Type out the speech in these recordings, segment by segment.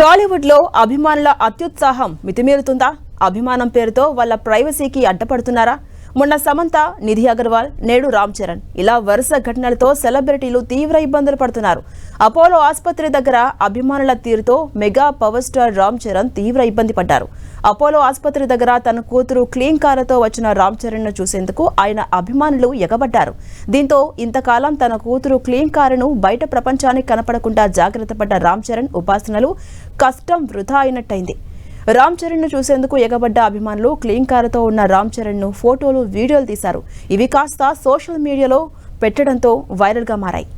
టాలీవుడ్ లో అభిమానుల అత్యుత్సాహం మితిమీరుతుందా? అభిమానం పేరుతో వాళ్ళ ప్రైవసీకి అడ్డపడుతున్నారా? మొన్న సమంత, నిధి అగర్వాల్, నేడు రామ్ చరణ్ ఇలా వరుస ఘటనలతో సెలబ్రిటీలు తీవ్ర ఇబ్బందులు పడుతున్నారు. అపోలో ఆసుపత్రి దగ్గర అభిమానుల తీరుతో mega power star Ram Charan తీవ్ర ఇబ్బంది పడ్డారు. అపోలో ఆసుపత్రి దగ్గర తన కూతురు క్లీన్ కారుతో వచ్చిన రామ్ చరణ్ ను చూసేందుకు ఆయన అభిమానులు ఎగబడ్డారు. దీంతో ఇంతకాలం తన కూతురు క్లీన్ కారును బయట ప్రపంచానికి కనపడకుండా జాగ్రత్త పడ్డ రామ్ చరణ్ ఉపాసనలు కష్టం వృధా అయినట్టయింది. రామ్ చరణ్ ను చూసేందుకు ఎగబడ్డ అభిమానులు క్లీన్ కారుతో ఉన్న రామ్ చరణ్ ను ఫోటోలు, వీడియోలు తీశారు. ఇవి కాస్త సోషల్ మీడియాలో పెట్టడంతో వైరల్ గా మారాయి.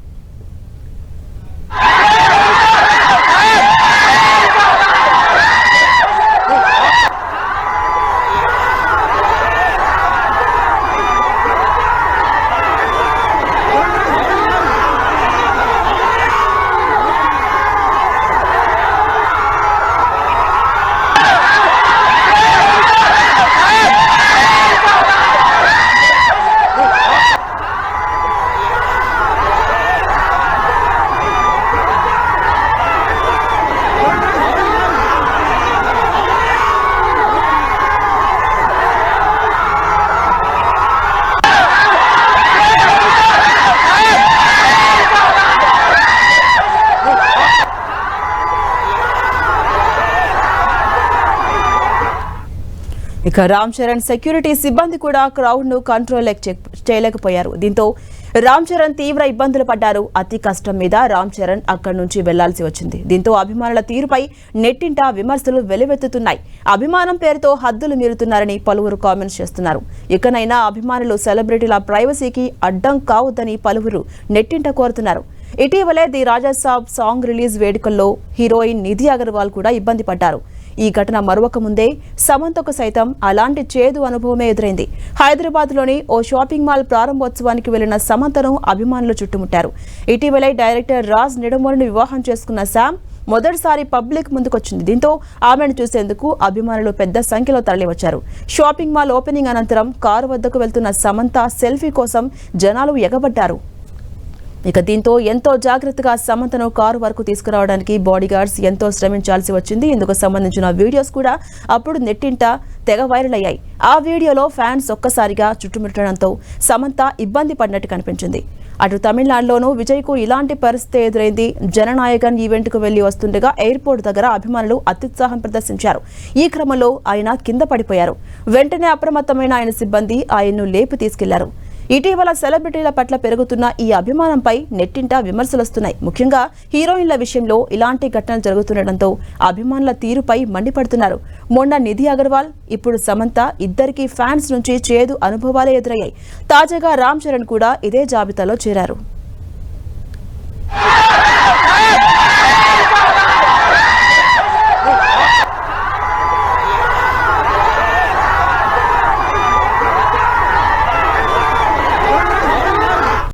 ఇక రామ్ చరణ్ సెక్యూరిటీ సిబ్బంది కూడా క్రౌడ్ ను కంట్రోల్ చేయలేకపోయారు. దీంతో రామ్ చరణ్ తీవ్ర ఇబ్బందులు పడ్డారు. అతి కష్టం మీద రామ్ చరణ్ అక్కడి నుంచి వెళ్లాల్సి వచ్చింది. దీంతో అభిమానుల తీరుపై నెట్టింట విమర్శలు వెలువెత్తుతున్నాయి. అభిమానం పేరుతో హద్దులు మీరుతున్నారని పలువురు కామెంట్స్ చేస్తున్నారు. ఇకనైనా అభిమానులు సెలబ్రిటీల ప్రైవసీకి అడ్డం కావద్దని పలువురు నెట్టింట కోరుతున్నారు. ఇటీవలే the Raja Saab song release వేడుకల్లో హీరోయిన్ నిధి అగర్వాల్ కూడా ఇబ్బంది పడ్డారు. ఈ ఘటన మరొక ముందే సమంతకు సైతం అలాంటి చేదు అనుభవమే ఎదురైంది. హైదరాబాద్లోని ఓ షాపింగ్ మాల్ ప్రారంభోత్సవానికి వెళ్లిన సమంతను అభిమానులు చుట్టుముట్టారు. ఇటీవలే డైరెక్టర్ రాజ్ నిడమోరిని వివాహం చేసుకున్న శామ్ మొదటిసారి పబ్లిక్ ముందుకొచ్చింది. దీంతో ఆమెను చూసేందుకు అభిమానులు పెద్ద సంఖ్యలో తరలివచ్చారు. షాపింగ్ మాల్ ఓపెనింగ్ అనంతరం కారు వద్దకు వెళ్తున్న సమంత సెల్ఫీ కోసం జనాలు ఎగబడ్డారు. ఇక దీంతో ఎంతో జాగ్రత్తగా సమంతను కారు వరకు తీసుకురావడానికి బాడీగార్డ్స్ ఎంతో శ్రమించాల్సి వచ్చింది. ఇందుకు సంబంధించిన వీడియోస్ కూడా అప్పుడు నెట్టింట తెగ వైరల్ అయ్యాయి. ఆ వీడియోలో ఫ్యాన్స్ ఒక్కసారిగా చుట్టుముట్టడంతో సమంత ఇబ్బంది పడినట్టు కనిపించింది. అటు తమిళనాడులోనూ విజయ్కు ఇలాంటి పరిస్థితి ఎదురైంది. జననాయకన్ ఈవెంట్కు వెళ్లి వస్తుండగా ఎయిర్పోర్ట్ దగ్గర అభిమానులు అత్యుత్సాహం ప్రదర్శించారు. ఈ క్రమంలో ఆయన కింద పడిపోయారు. వెంటనే అప్రమత్తమైన ఆయన సిబ్బంది ఆయన్ను లేపి తీసుకెళ్లారు. ఇటీవల సెలబ్రిటీల పట్ల పెరుగుతున్న ఈ అభిమానంపై నెట్టింట విమర్శలొస్తున్నాయి. ముఖ్యంగా హీరోయిన్ల విషయంలో ఇలాంటి ఘటనలు జరుగుతుండటంతో అభిమానుల తీరుపై మండిపడుతున్నారు. మొన్న నిధి అగర్వాల్, ఇప్పుడు సమంత ఇద్దరికీ ఫ్యాన్స్ నుంచి చేదు అనుభవాలే ఎదురయ్యాయి. తాజాగా రామ్ చరణ్ కూడా ఇదే జాబితాలో చేరారు.